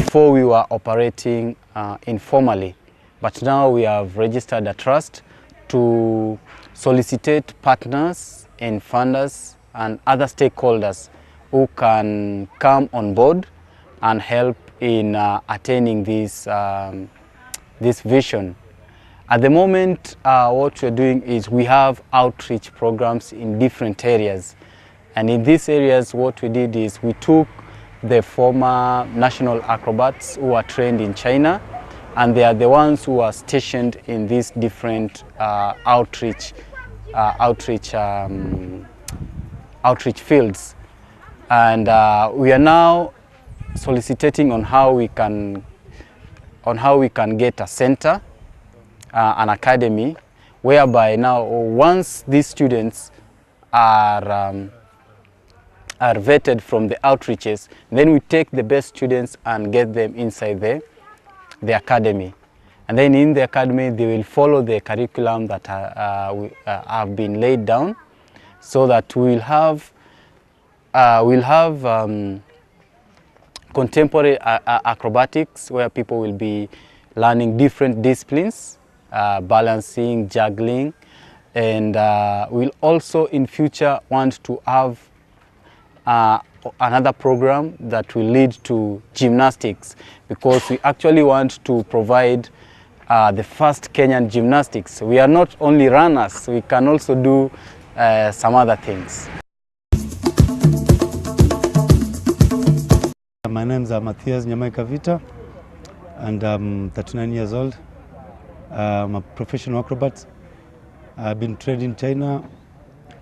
before we were operating informally, but now we have registered a trust to solicit partners and funders and other stakeholders who can come on board and help in attaining this vision. At the moment, what we're doing is we have outreach programs in different areas. And in these areas, what we did is we took the former national acrobats who are trained in China, and they are the ones who are stationed in these different outreach fields. And we are now soliciting on how we can get a center, an academy, whereby now once these students are vetted from the outreaches, then we take the best students and get them inside the academy. And then in the academy, they will follow the curriculum that have been laid down, so that we'll have contemporary acrobatics, where people will be learning different disciplines, balancing, juggling, and we'll also in future want to have another program that will lead to gymnastics, because we actually want to provide the first Kenyan gymnastics. We are not only runners, we can also do some other things. My name is Matthias Nyamaikavita, and I'm 39 years old. I'm a professional acrobat. I've been trained in China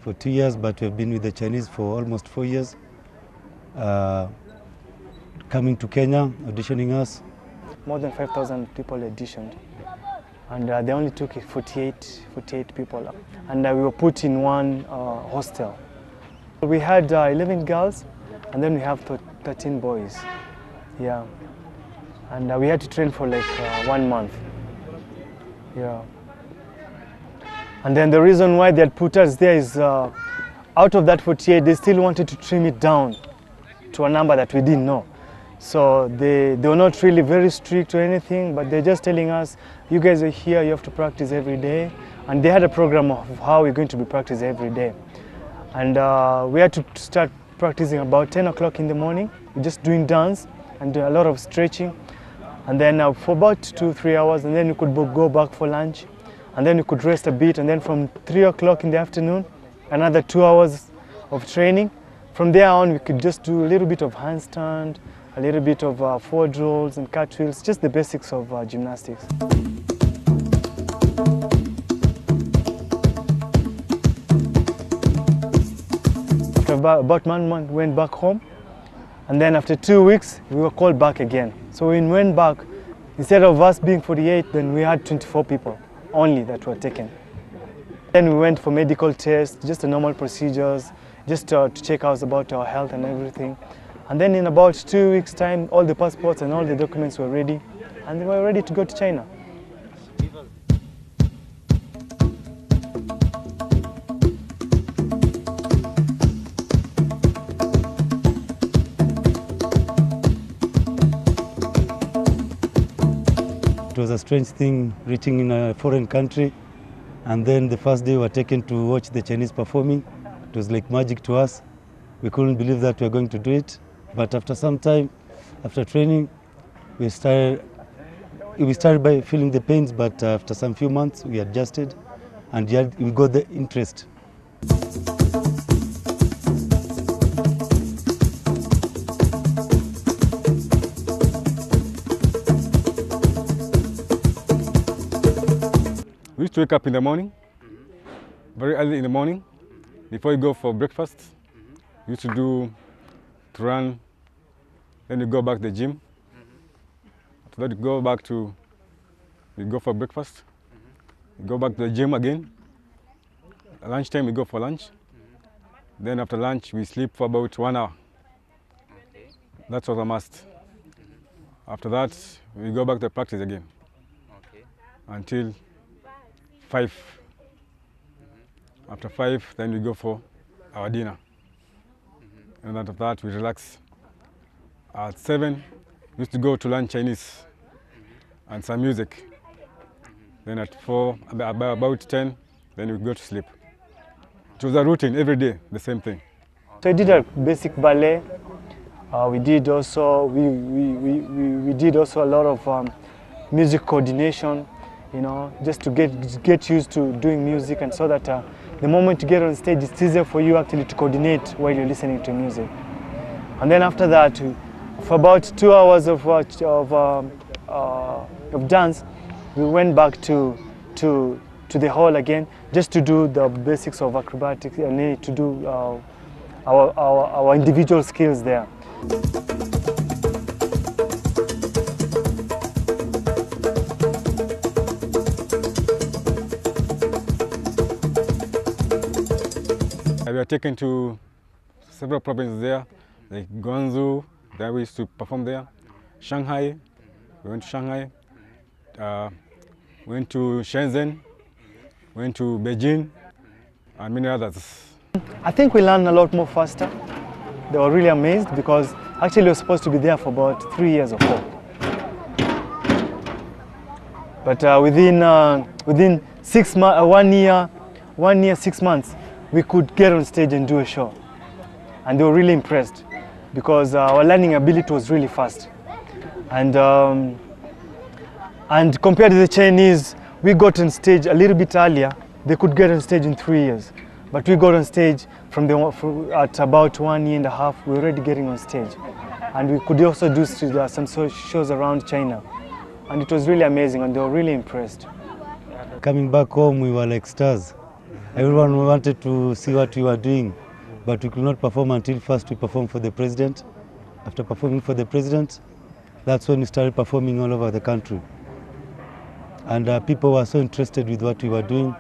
for 2 years, but we've been with the Chinese for almost 4 years. Coming to Kenya, auditioning us. More than 5,000 people auditioned, and they only took 48 people. And we were put in one hostel. We had 11 girls, and then we have 13 boys. Yeah, and we had to train for like 1 month. Yeah. And then the reason why they had put us there is out of that 48, they still wanted to trim it down to a number that we didn't know. So they were not really very strict or anything, but they're just telling us, you guys are here, you have to practice every day. And they had a program of how we're going to be practicing every day. And we had to start practicing about 10 o'clock in the morning, just doing dance and do a lot of stretching. And then for about 2-3 hours, and then we could go back for lunch. And then we could rest a bit, and then from 3 o'clock in the afternoon, another 2 hours of training. From there on, we could just do a little bit of handstand, a little bit of forward rolls and cartwheels, just the basics of gymnastics. After about 1 month, we went back home, and then after 2 weeks, we were called back again. So when we went back, instead of us being 48, then we had 24 people only that were taken. Then we went for medical tests, just the normal procedures, just to check out about our health and everything. And then in about 2 weeks' time, all the passports and all the documents were ready, and they were ready to go to China. It was a strange thing reaching in a foreign country, and then the first day we were taken to watch the Chinese performing. It was like magic to us. We couldn't believe that we were going to do it. But after some time, after training, we started by feeling the pains, but after some few months, we adjusted, and we got the interest. We used to wake up in the morning, very early in the morning, before you go for breakfast. We used to run, then you go back to the gym. After that, you go for breakfast. You go back to the gym again. At lunchtime, we go for lunch. Then after lunch, we sleep for about 1 hour. That's what a must. After that, we go back to practice again until 5. After 5, then we go for our dinner. And after that, we relax. At 7, We used to go to learn Chinese and some music. Then at 4, about 10, then we go to sleep. It was a routine every day, the same thing. So I did a basic ballet. We did also we did also a lot of music coordination, you know, just to get used to doing music, and so that the moment you get on stage, it's easier for you actually to coordinate while you're listening to music. And then after that, for about 2 hours of dance, we went back to the hall again, just to do the basics of acrobatics and to do our individual skills there. We were taken to several provinces there, like Guangzhou, that we used to perform there. Shanghai, we went to Shanghai. Went to Shenzhen, went to Beijing, and many others. I think we learned a lot more faster. They were really amazed because actually we were supposed to be there for about 3 years or 4. But within 1 year, 6 months, we could get on stage and do a show. And they were really impressed because our learning ability was really fast. And compared to the Chinese, we got on stage a little bit earlier. They could get on stage in 3 years. But we got on stage at about 1 year and a half. We were already getting on stage. And we could also do some shows around China. And it was really amazing, and they were really impressed. Coming back home, we were like stars. Everyone wanted to see what we were doing, but we could not perform until first we performed for the president. After performing for the president, that's when we started performing all over the country. And people were so interested with what we were doing.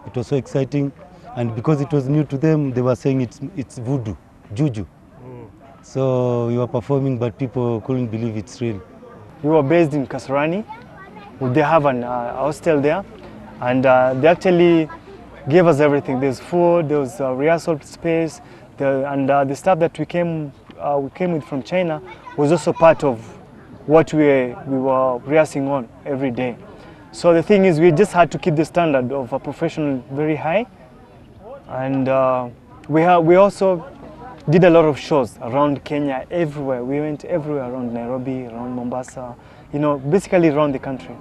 It was so exciting. And because it was new to them, they were saying it's voodoo, juju. So we were performing, but people couldn't believe it's real. We were based in Kasarani. They have an hostel there. And they actually gave us everything. There's food, there was rehearsal space, and the stuff that we came with from China was also part of what we were rehearsing on every day. So the thing is, we just had to keep the standard of a professional very high, and we also did a lot of shows around Kenya, everywhere. We went everywhere around Nairobi, around Mombasa, you know, basically around the country.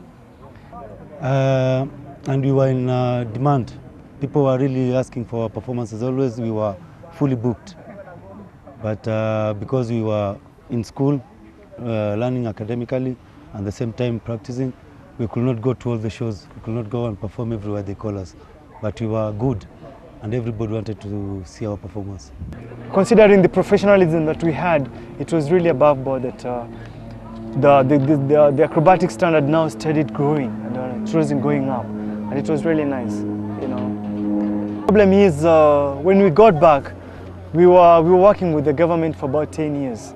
And we were in demand. People were really asking for our performances. Always we were fully booked. But because we were in school, learning academically, and at the same time practicing, we could not go to all the shows. We could not go and perform everywhere they call us. But we were good, and everybody wanted to see our performance. Considering the professionalism that we had, it was really above board that the acrobatic standard now started growing, and it wasn't going up. And it was really nice, you know. The problem is, when we got back, we were working with the government for about 10 years.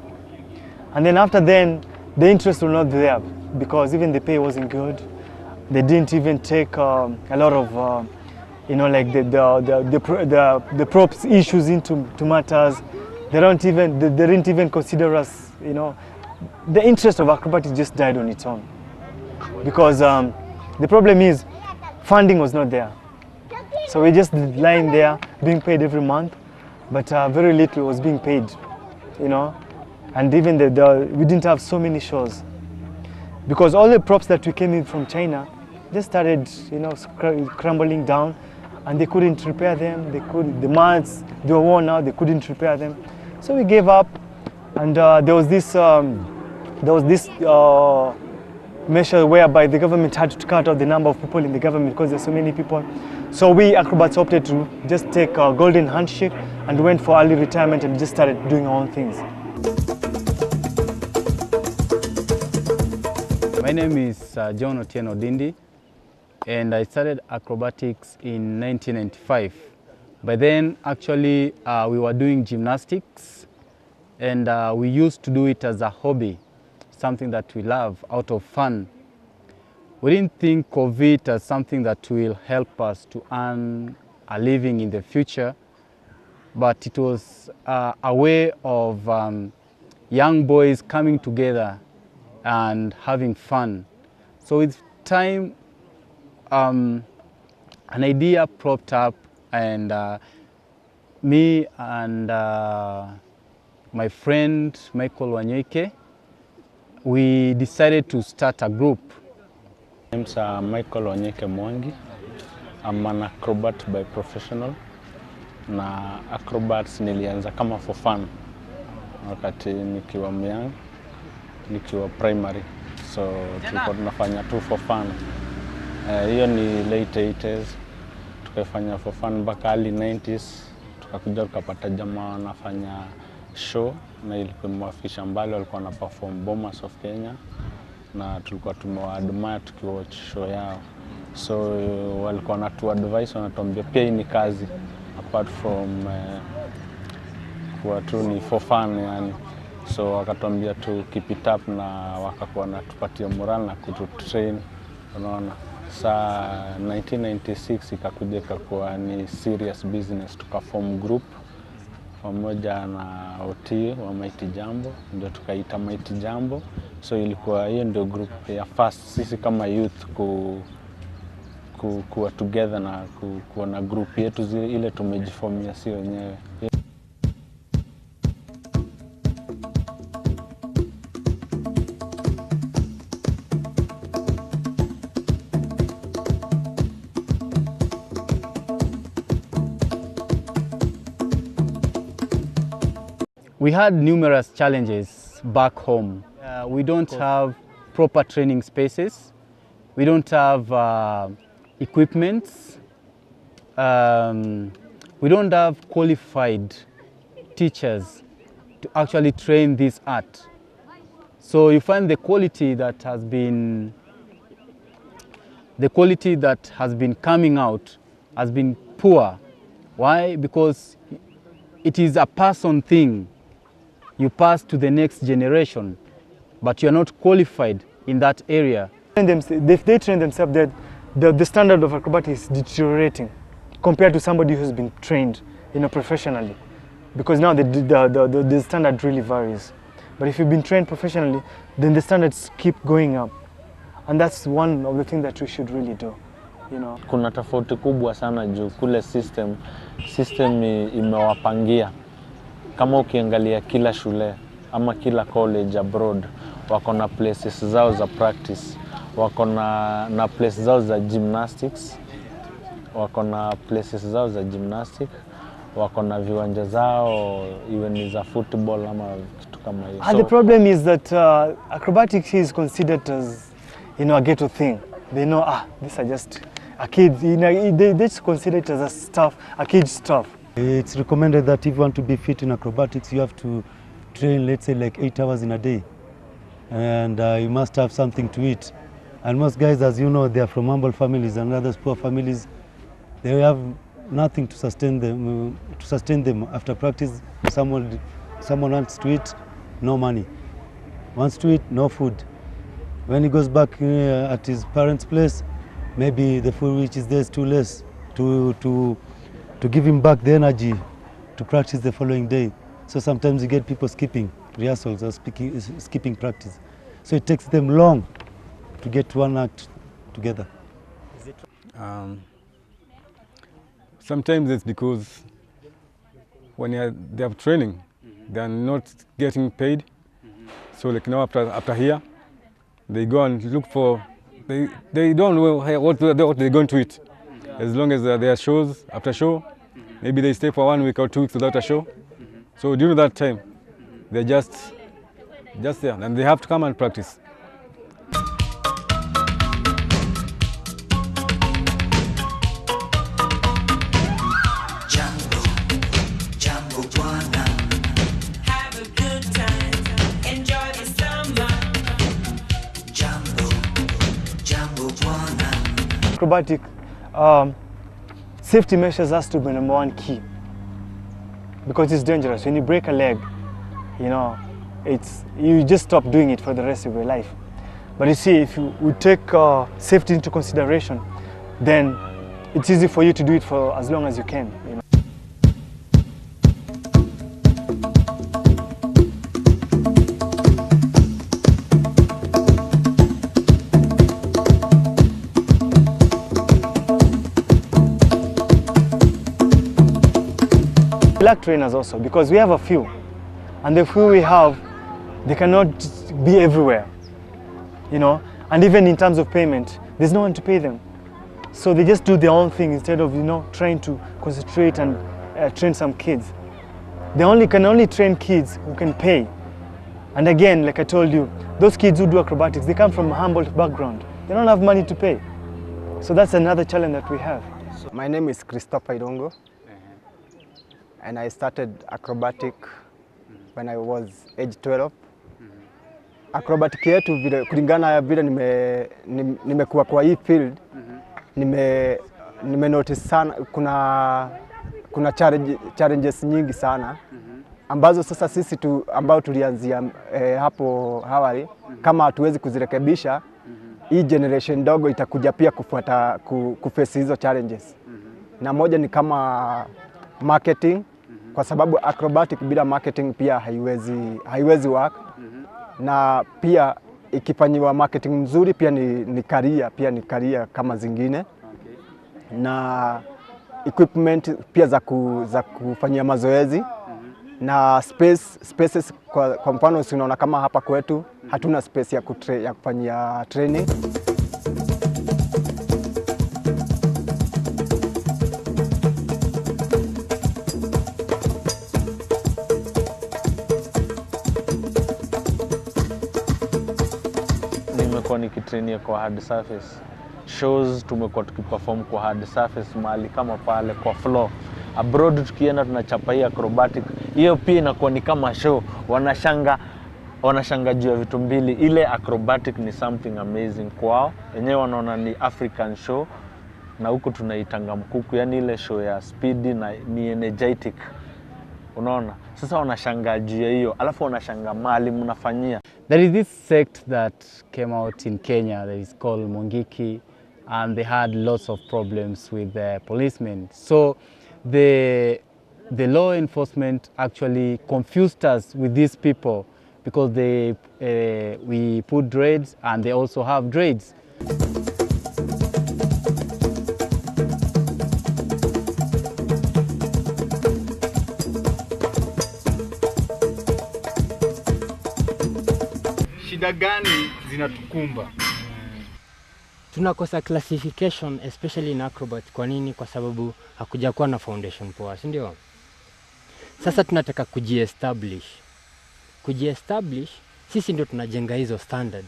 And then after then, the interest was not there because even the pay wasn't good. They didn't even take a lot of, you know, like the props issues into matters. They didn't even consider us, you know. The interest of acrobatics just died on its own because the problem is funding was not there. So we're just lying there being paid every month, but very little was being paid, you know. And even we didn't have so many shows because all the props that we came in from China just started, you know, crumbling down, and they couldn't repair them. The mats, they were worn out, they couldn't repair them. So we gave up, and there was this measure whereby the government had to cut out the number of people in the government because there's so many people. So we acrobats opted to just take a golden handshake and went for early retirement and just started doing our own things. My name is John Otieno Dindy, and I started acrobatics in 1995. By then, actually, we were doing gymnastics, and we used to do it as a hobby, something that we love out of fun. We didn't think of it as something that will help us to earn a living in the future, but it was a way of young boys coming together and having fun. So with time, an idea propped up, and me and my friend Michael Wanyoike, we decided to start a group. My name is Michael Wanyoike Mwangi. I'm an acrobat by professional. Na acrobats nilianza kama for fun wakati nikiwa myang, nikiwa primary, so tulikuwa tunafanya tu for fun. Hiyo ni late 80s, tukafanya for fun mpaka early 90s, tukakuja tukapata jamaa wanafanya show, na ilikuwa mwafisha mbali walikuwa na perform Bomas of Kenya, na tulikuwa tumewaadmire tukiwatch show yao. So walikuwa wanatu advice, wanatuambia pia hii ni kazi apart from kuwa tu ni for fun yani. So wakatuambia tu keep it up, na wakakuwa natupatia moral na kututrain, unaona. Saa 1996 ikakuja ikakuwa ni serious business, tukaform group pamoja na OT wa Mighty Jambo, ndio tukaita Mighty Jambo. So ilikuwa hiyo ndio group ya first sisi kama youth kuwa together na kuwa na group yetu ile tumejiformia si wenyewe. We had numerous challenges back home. We don't have proper training spaces. We don't have equipments. We don't have qualified teachers to actually train this art. So you find the quality that has been coming out has been poor. Why? Because it is a person thing. You pass to the next generation, but you're not qualified in that area. If they train themselves, the standard of acrobatics is deteriorating compared to somebody who's been trained, professionally. Because now the standard really varies. But if you've been trained professionally, then the standards keep going up. And that's one of the things that we should really do. Kuna tofauti kubwa sana juu kule system imewapangia. Kama ukiangalia kila shule ama kila college abroad, wako na places zao za practice, wako na places zao za gymnastics, wako na places zao za gymnastics, wako na viwanja zao iwe ni za football ama kitu kama hiyo. The problem is that acrobatics is considered as a ghetto thing. They know these are just a kid. They just consider it as a kid's stuff. It's recommended that if you want to be fit in acrobatics, you have to train, let's say, like 8 hours in a day. And you must have something to eat. And most guys, as you know, they are from humble families, and others poor families. They have nothing to sustain them. After practice, someone wants to eat, no money. Wants to eat, no food. When he goes back at his parents' place, maybe the food which is there is too less to give him back the energy to practice the following day. So sometimes you get people skipping rehearsals or skipping practice. So it takes them long to get one act together. Sometimes it's because when they have training, they are not getting paid. So like now after here, they go and look for, they don't know what they're going to eat. As long as there are shows, after show, maybe they stay for 1 week or 2 weeks without a show. So during that time, they're just there, and they have to come and practice. Jambo bwana, have a good time, enjoy the summer. Jambo bwana. Acrobatic safety measures has to be number one key, because it's dangerous. When you break a leg, you just stop doing it for the rest of your life. But you see, if you would take safety into consideration, then it's easy for you to do it for as long as you can. We lack trainers also because we have a few, and the few we have, they cannot be everywhere, you know. And even in terms of payment, there's no one to pay them, so they just do their own thing instead of, you know, trying to concentrate and train some kids. They can only train kids who can pay. And again, like I told you, those kids who do acrobatics, they come from a humble background. They don't have money to pay. So that's another challenge that we have. My name is Christopher Idongo, and I started acrobatic when I was age 12. Acrobatic yetu kulingana vile nimekuwa kwa hii field, nime notice sana kuna challenges nyingi sana ambazo sasa sisi ambao tulianzia hapo awali kama hatuwezi kuzirekebisha, hii generation ndogo itakuja pia kufuata kuface hizo challenges. Na moja ni kama marketing, kwa sababu acrobatic bila marketing pia haiwezi work. Na pia ikifanyiwa marketing mzuri pia ni career kama zingine. Na equipment pia za kufanyia mazoezi. Na spaces kwa mfano unaona kama hapa kwetu hatuna space ya kufanyia training. Nimekuwa nikitrainia kwa hard surface. Shows tumekuwa tukiperform kwa hard surface mahali kama pale kwa floor. Abroad tukienda tunachapa hii acrobatic. Hiyo pia inakuwa ni kama show. Wanashanga juu ya vitu mbili. Ile acrobatic ni something amazing kwao. Wenyewe wanaona ni African show na huku tunaitanga mkuku, yani ile show ya speed na ni energetic. Unaona? Sasa wanashanga juu ya hiyo. Alafu wanashanga mahali mnafanyia. There is this sect that came out in Kenya that is called Mungiki, and they had lots of problems with the policemen. So the law enforcement actually confused us with these people because we put dreads and they also have dreads. Shida gani zinatukumba? Tunakosa classification especially in acrobat. Kwa nini? Kwa sababu hakuja kuwa na foundation poa, si ndio? Sasa tunataka kujiestablish. Sisi ndio tunajenga hizo standards.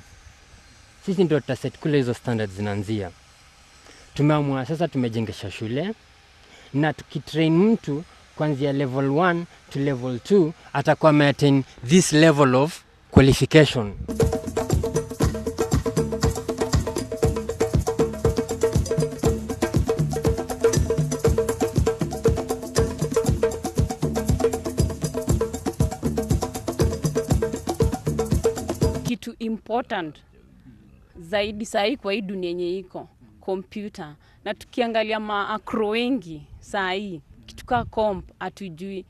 Sisi ndio tutaset kule hizo standards zinaanzia. Tumeamua sasa tumejengesha shule na tukitrain mtu kuanzia level 1 to level 2 atakuwa maintain this level of qualification. Kitu important zaidi sahi kwa hii dunia yenye iko computer, na tukiangalia maakro wengi sahi kitu ka comp atujui,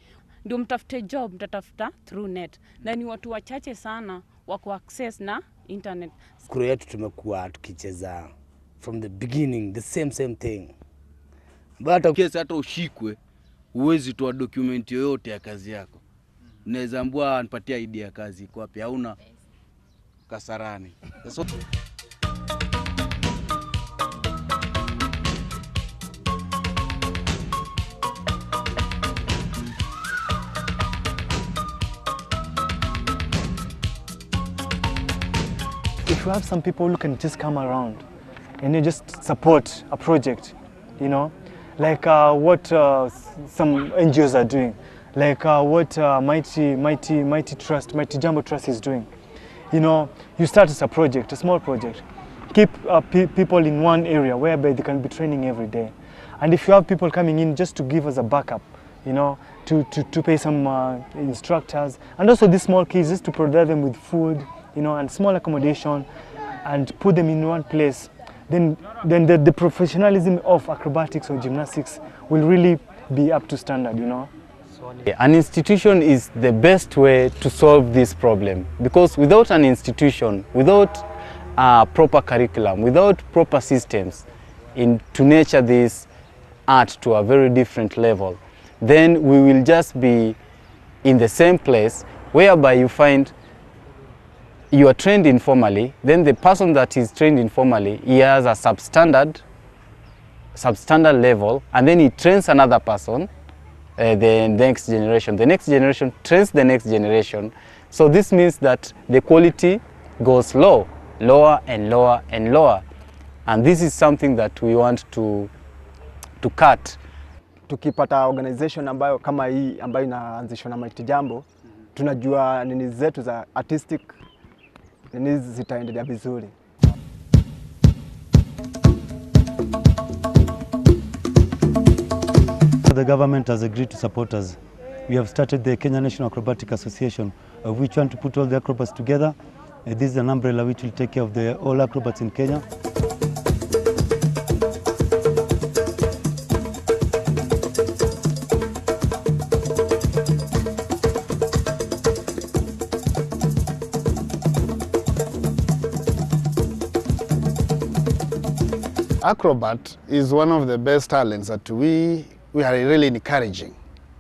ndio mtafute job mtatafuta through net, na ni watu wachache sana wako access na internet. Crew yetu tumekuwa tukicheza from the beginning the same thing. But kesi hata ushikwe uwezi toa document yoyote ya kazi yako. Unaweza ambua nipatia idea ya kazi iko wapi, hauna Kasarani. So, if you have some people who can just come around and you just support a project, you know, like what some NGOs are doing, like what Mighty Jambo Trust is doing. You know, you start as a project, a small project. Keep people in one area whereby they can be training every day. And if you have people coming in just to give us a backup, you know, to pay some instructors, and also these small kids just to provide them with food, you know, and small accommodation, and put them in one place, then the professionalism of acrobatics or gymnastics will really be up to standard, you know. An institution is the best way to solve this problem, because without an institution, without proper curriculum, without proper systems to nurture this art to a very different level, then we will just be in the same place, whereby you find you are trained informally, then the person that is trained informally, he has a substandard level, and then he trains another person, the next generation. The next generation trains the next generation. So this means that the quality goes lower and lower and lower. And this is something that we want to cut. Tukipata organization ambayo kama hii ambayo inaanzishwa na Mighty Jambo, tunajua nini zetu za artistic nini zitaendelea vizuri. The government has agreed to support us. We have started the Kenya National Acrobatic Association, of which we want to put all the acrobats together. This is an umbrella which will take care of all acrobats in Kenya. Acrobat is one of the best talents that we are really encouraging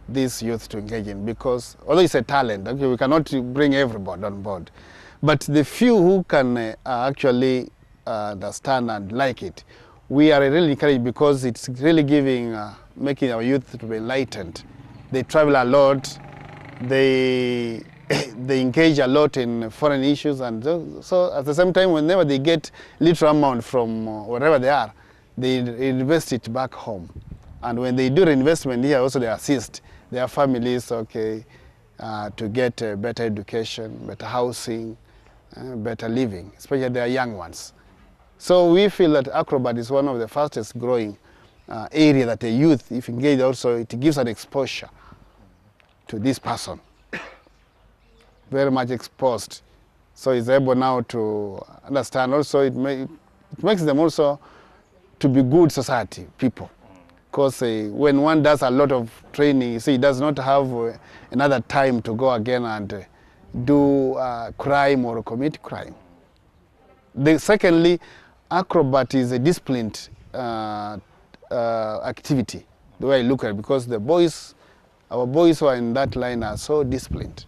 these youth to engage in, because although it's a talent, okay, we cannot bring everybody on board, but the few who can actually understand and like it, we are really encouraging, because it's really giving, making our youth to be enlightened. They travel a lot, they engage a lot in foreign issues, and so at the same time, whenever they get little amount from wherever they are, they invest it back home. And when they do reinvestment here, also they assist their families, okay, to get better education, better housing, better living, especially their young ones. So we feel that acrobat is one of the fastest growing area that the youth, if engaged also, it gives an exposure to this person. Very much exposed. So he's able now to understand also, it makes them also to be good society people. Because when one does a lot of training, you see, he does not have another time to go again and do crime or commit crime. Secondly, acrobat is a disciplined activity, the way I look at it, because the boys, our boys who are in that line are so disciplined,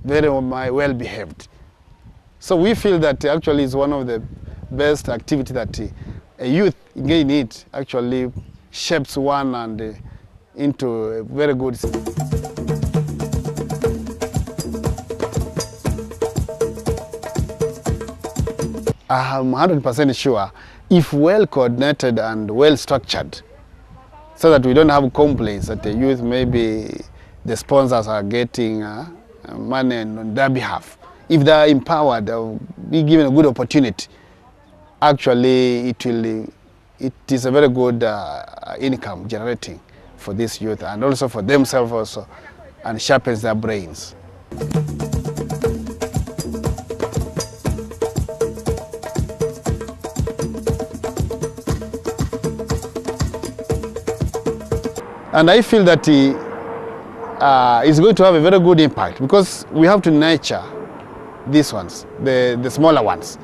very well behaved. So we feel that actually is one of the best activity that a youth engaged in it actually shapes one and into a very good. I'm 100% sure, if well coordinated and well structured, so that we don't have complaints that the youth, maybe the sponsors are getting money on their behalf. If they are empowered, they'll be given a good opportunity. Actually, it is a very good income generating for this youth, and also for themselves also, and sharpens their brains. And I feel that it's going to have a very good impact, because we have to nurture these ones, the smaller ones,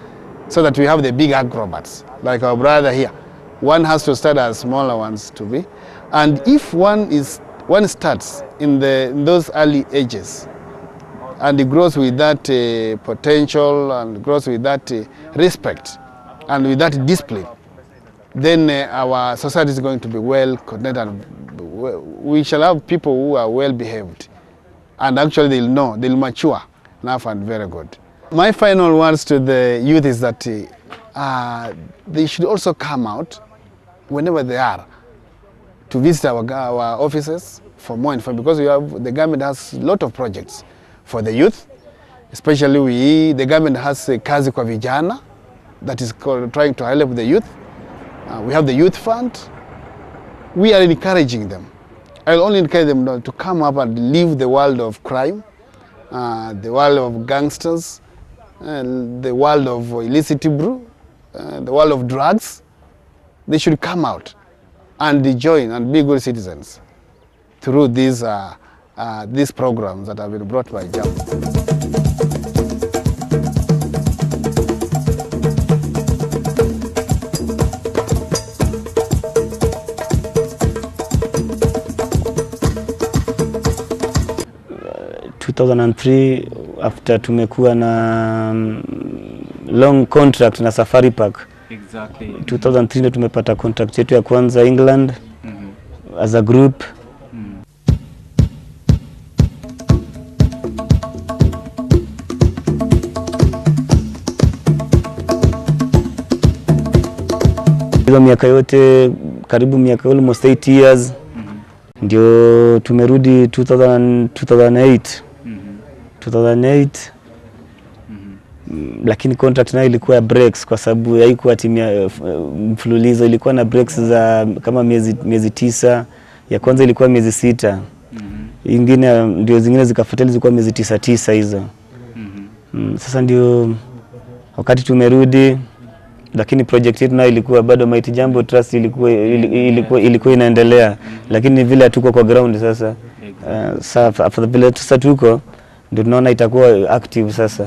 so that we have the big acrobats, like our brother here. One has to start as smaller ones to be. And if one starts in those early ages, and it grows with that potential, and grows with that respect, and with that discipline, then our society is going to be well connected, and we shall have people who are well behaved, and actually they'll mature enough and very good. My final words to the youth is that they should also come out whenever they are to visit our offices for more information, because the government has a lot of projects for the youth, especially the government has Kazi kwa Vijana that is trying to help the youth. We have the youth fund. We are encouraging them. I'll only encourage them to come up and leave the world of crime, the world of gangsters, the world of illicit brew, the world of drugs. They should come out and join and be good citizens through these programs that have been brought by Jambo. 2003 after tumekuwa na long contract na Safari Park. Exactly. 2003 ndio tumepata contract yetu ya kwanza England as a group. Hizo miaka yote karibu miaka almost 8 years ndio tumerudi 2008. 2008 lakini contract nayo ilikuwa ya breaks kwa sababu haikuwa timu ya mfululizo, ilikuwa na breaks za kama miezi 9. Ya kwanza ilikuwa miezi 6. Ingine ndio zingine zikafuatia zilikuwa miezi 9 hizo. Sasa ndio wakati tumerudi, lakini project yetu nayo ilikuwa bado Mighty Jambo Trust ilikuwa inaendelea, lakini vile hatuko kwa ground sasa. Sasa after vile sasa tuko ndio tunaona itakuwa active sasa.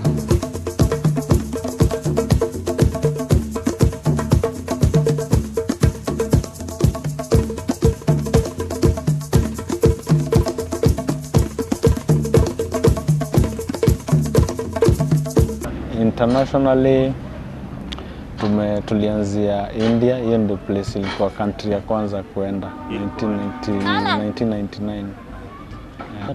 Internationally tulianzia India, hiyo ndio place ilikuwa country ya kwanza kuenda 1999.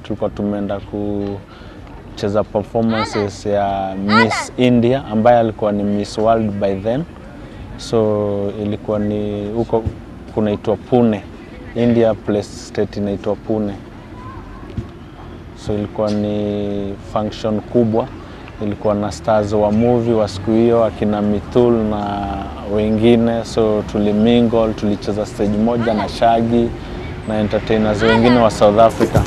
Tulikuwa tumeenda kucheza performances ya Miss India ambaye alikuwa ni Miss World by then. So ilikuwa ni huko kunaitwa Pune, India place state inaitwa Pune. So ilikuwa ni function kubwa, ilikuwa na stars wa movie wa siku hiyo akina Mithul na wengine. So tulimingle, tulicheza stage moja na Shaggy na entertainers wengine wa South Africa.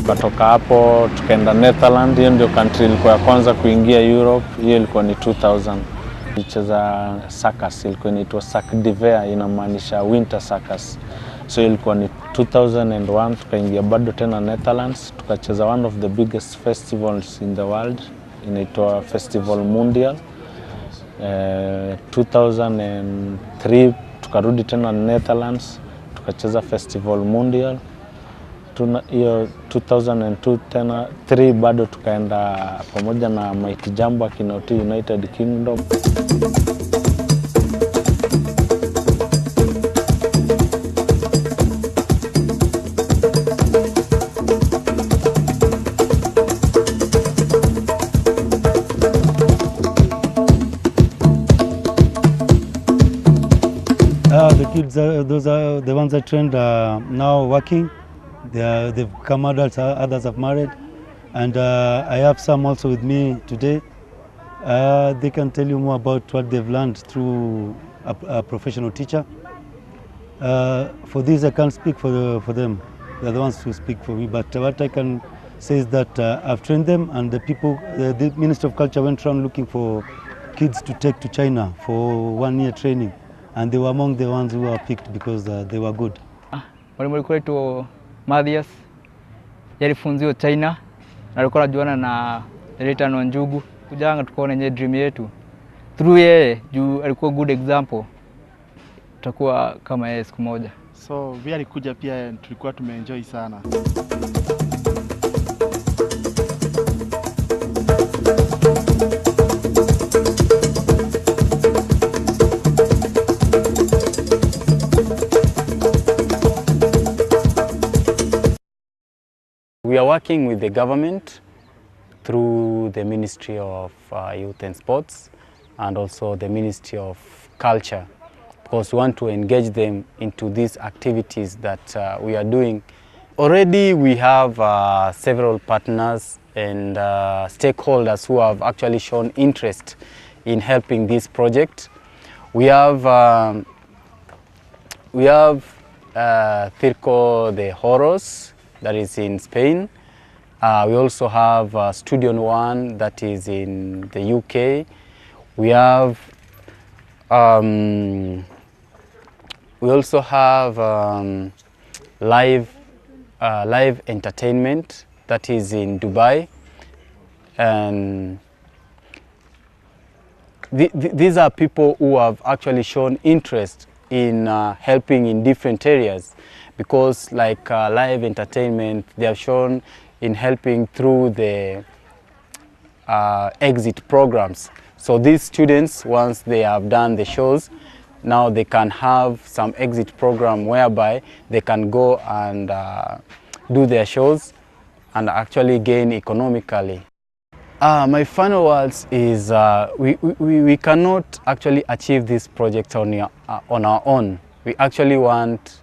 Kutoka hapo tukaenda Netherlands, hiyo ndio country ilikuwa ya kwanza kuingia Europe. Hiyo ilikuwa ni 2000. Tulicheza circus, ilikuwa inaitwa Cirque d'hiver, inamaanisha winter circus. So ilikuwa ni 2001, tukaingia bado tena Netherlands, tukacheza one of the biggest festivals in the world, inaitwa Festival Mundial. 2003 tukarudi tena Netherlands, tukacheza Festival Mundial. Hiyo 2002 tena 3 bado tukaenda pamoja na Mighty Jambo akina United Kingdom. The kids, those are the ones that trained now working. They've come adults, others have married. And I have some also with me today. They can tell you more about what they've learned through a professional teacher. For this, I can't speak for them. They're the ones who speak for me. But what I can say is that I've trained them, and the people, the Ministry of Culture went around looking for kids to take to China for 1 year training. And they were among the ones who were picked because they were good. Mwalimu alikuwa anaitwa Mathias, yalifunziwa China, na alikuwa anajuana na Leighton Wanjugu. Kujanga tukaona yenye dream yetu. Through yeye, juu alikuwa good example. Tutakuwa kama yeye siku moja. So vile alikuja pia tulikuwa tumeenjoy sana. We are working with the government through the Ministry of Youth and Sports and also the Ministry of Culture, because we want to engage them into these activities that we are doing. Already we have several partners and stakeholders who have actually shown interest in helping this project. We have Circo de Horrors, that is in Spain. We also have Studio One, that is in the UK. We have we also have live entertainment, that is in Dubai. And these are people who have actually shown interest in helping in different areas, because like live entertainment, they have shown in helping through the exit programs. So these students, once they have done the shows, now they can have some exit program whereby they can go and do their shows and actually gain economically. My final words is we cannot actually achieve this project on our own. We actually want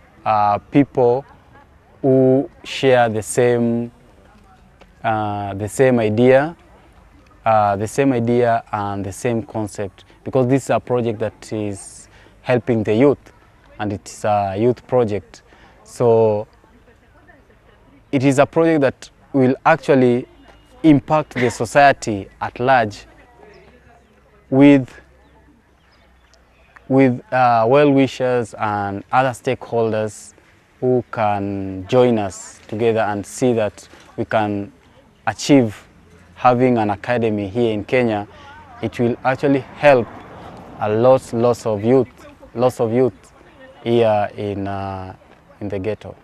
people who share the same idea and the same concept, because this is a project that is helping the youth, and it is a youth project. So it is a project that will actually impact the society at large with well-wishers and other stakeholders who can join us together and see that we can achieve having an academy here in Kenya. It will actually help a lots of youth here in the ghetto.